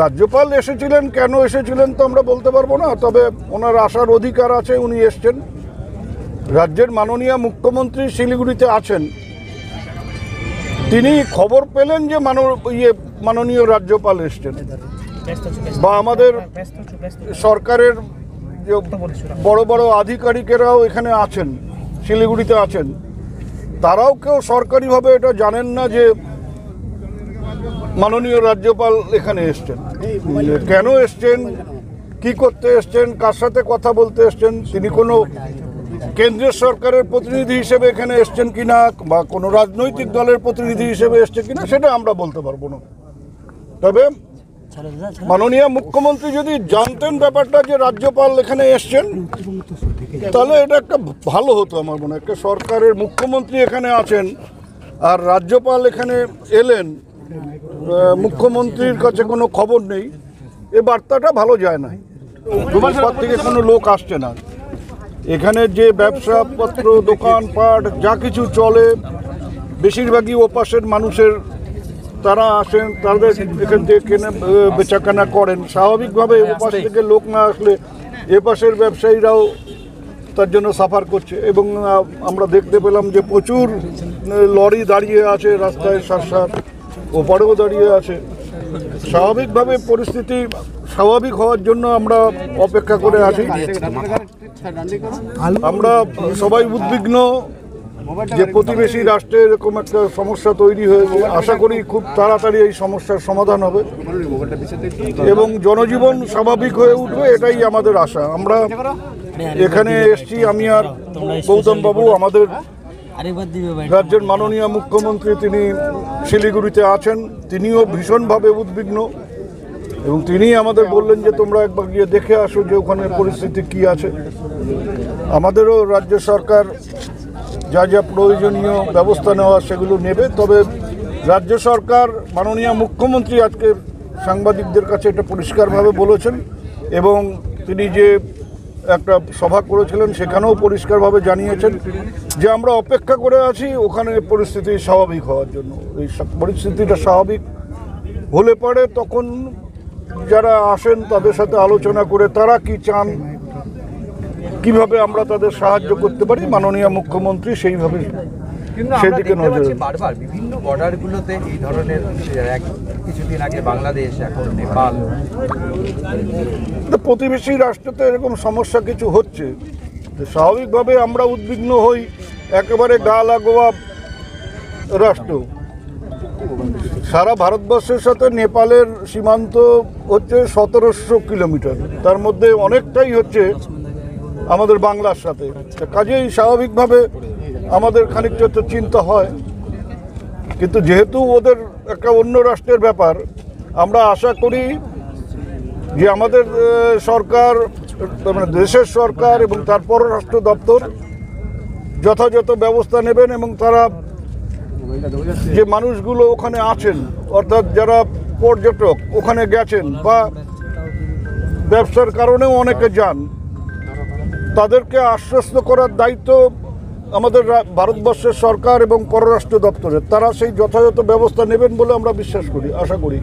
রাজ্যপাল এসেছিলেন, কেন এসেছিলেন তো আমরা বলতে পারবো না, তবে ওনার আসার অধিকার আছে, উনি এসছেন। রাজ্যের মাননীয় মুখ্যমন্ত্রী শিলিগুড়িতে আছেন, তিনি খবর পেলেন যে মাননীয় রাজ্যপাল এসছেন, বা আমাদের সরকারের যে বড় বড় আধিকারিকেরাও এখানে আছেন, শিলিগুড়িতে আছেন, তারাও কেউ সরকারিভাবে এটা জানেন না যে মাননীয় রাজ্যপাল এখানে এসছেন। কেন এসছেন, কি করতে এসছেন, কার সাথে কথা বলতে এসছেন, তিনি কোনো কেন্দ্রীয় সরকারের প্রতিনিধি হিসেবে এখানে এসছেন কিনা, বা কোনো রাজনৈতিক দলের প্রতিনিধি হিসেবে এসছেন কিনা, সেটা আমরা বলতে পারবো না। তবে মাননীয় মুখ্যমন্ত্রী যদি জানতেন ব্যাপারটা যে রাজ্যপাল এখানে এসছেন, তাহলে এটা একটা ভালো হতো। আমার মনে হয় একটা সরকারের মুখ্যমন্ত্রী এখানে আছেন আর রাজ্যপাল এখানে এলেন, মুখ্যমন্ত্রীর কাছে কোনো খবর নেই, এ বার্তাটা ভালো যায় না। দুবার থেকে কোনো লোক আসছে না এখানে, যে ব্যবসাপত্র, দোকানপাট যা কিছু চলে, বেশিরভাগই ওপাশের মানুষের, তারা আসেন, তাদের এখান থেকে কেনা বেচাকেনা করেন। স্বাভাবিকভাবে ওপাশ থেকে লোক না আসলে এপাশের ব্যবসায়ীরাও তার জন্য সাফার করছে। এবং আমরা দেখতে পেলাম যে প্রচুর লরি দাঁড়িয়ে আছে রাস্তায়, সার ওপারেও দাঁড়িয়ে আছে। স্বাভাবিকভাবে পরিস্থিতি স্বাভাবিক হওয়ার জন্য আমরা অপেক্ষা করে আছি। আমরা সবাই উদ্বিগ্ন যে প্রতিবেশী রাষ্ট্রে এরকম একটা সমস্যা তৈরি হয়েছে। আশা করি খুব তাড়াতাড়ি এই সমস্যার সমাধান হবে এবং জনজীবন স্বাভাবিক হয়ে উঠবে, এটাই আমাদের আশা। আমরা এখানে এসছি, আমি আর গৌতম বাবু, আমাদের রাজ্যের মাননীয় মুখ্যমন্ত্রী তিনি শিলিগুড়িতে আছেন, তিনিও ভীষণভাবে উদ্বিগ্ন এবং তিনি আমাদের বললেন যে তোমরা একবার গিয়ে দেখে আসো যে ওখানে পরিস্থিতি কি আছে। আমাদেরও রাজ্য সরকার যা যা প্রয়োজনীয় ব্যবস্থা নেওয়া সেগুলো নেবে। তবে রাজ্য সরকার, মাননীয় মুখ্যমন্ত্রী আজকে সাংবাদিকদের কাছে এটা পরিষ্কারভাবে বলেছেন এবং তিনি যে একটা সভা করেছিলেন সেখানেও পরিষ্কারভাবে জানিয়েছেন যে আমরা অপেক্ষা করে আছি ওখানে পরিস্থিতি স্বাভাবিক হওয়ার জন্য। এই পরিস্থিতিটা স্বাভাবিক হলে পরে তখন যারা আসেন তাদের সাথে আলোচনা করে তারা কি চান, কিভাবে আমরা তাদের সাহায্য করতে পারি, মাননীয় মুখ্যমন্ত্রী সেইভাবে সেদিকে নজর। বারবার বিভিন্ন বর্ডারগুলোতে এই ধরনের, কিছুদিন আগে বাংলাদেশ, এখন নেপাল, প্রতিবেশী রাষ্ট্রতে এরকম সমস্যা কিছু হচ্ছে, স্বাভাবিকভাবে আমরা উদ্বিগ্ন হই। একেবারে গা লাগোয়া রাষ্ট্র, সারা ভারতবর্ষের সাথে নেপালের সীমান্ত হচ্ছে 1700 কিলোমিটার, তার মধ্যে অনেকটাই হচ্ছে আমাদের বাংলার সাথে। কাজেই স্বাভাবিকভাবে আমাদের খানিকটা তো চিন্তা হয়, কিন্তু যেহেতু ওদের একটা অন্য রাষ্ট্রের ব্যাপার, আমরা আশা করি যে আমাদের সরকার, মানে দেশের সরকার এবং তার পররাষ্ট্র দপ্তর যথাযথ ব্যবস্থা নেবেন এবং তারা যে মানুষগুলো ওখানে আছেন, অর্থাৎ যারা পর্যটক ওখানে গেছেন বা ব্যবসার কারণেও অনেকে যান, তাদেরকে আশ্বস্ত করার দায়িত্ব আমাদের ভারতবর্ষের সরকার এবং পররাষ্ট্র দপ্তরের। তারা সেই যথাযথ ব্যবস্থা নেবেন বলে আমরা বিশ্বাস করি, আশা করি।